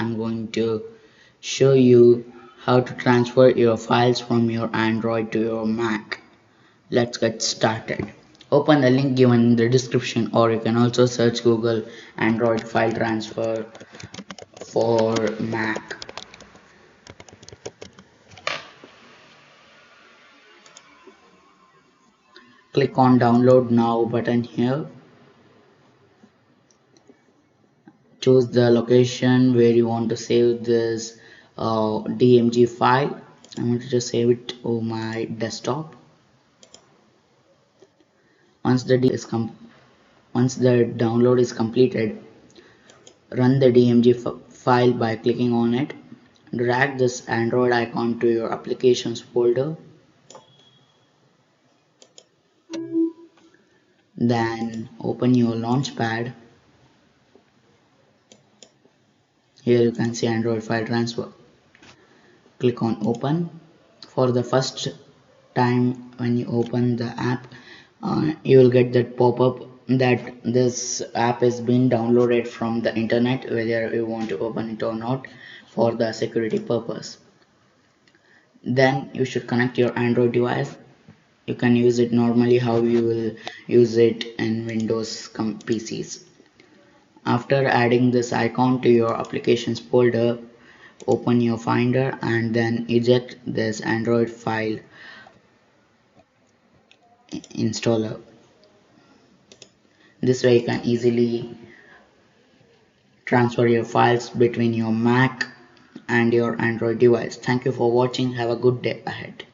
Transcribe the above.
I'm going to show you how to transfer your files from your Android to your Mac. Let's get started. Open the link given in the description, or you can also search Google Android file transfer for Mac. Click on download now button here. Choose the location where you want to save this DMG file. I want to just save it on my desktop. Once the download is completed, run the DMG file by clicking on it. Drag this Android icon to your applications folder. Then open your launchpad. Here you can see Android file transfer. Click on open. For the first time when you open the app, you will get that pop-up that this app is being downloaded from the internet, whether you want to open it or not, for the security purpose. Then you should connect your Android device. You can use it normally how you will use it in Windows PCs. After adding this icon to your applications folder, open your Finder and then eject this Android file installer. This way you can easily transfer your files between your Mac and your Android device. Thank you for watching. Have a good day ahead.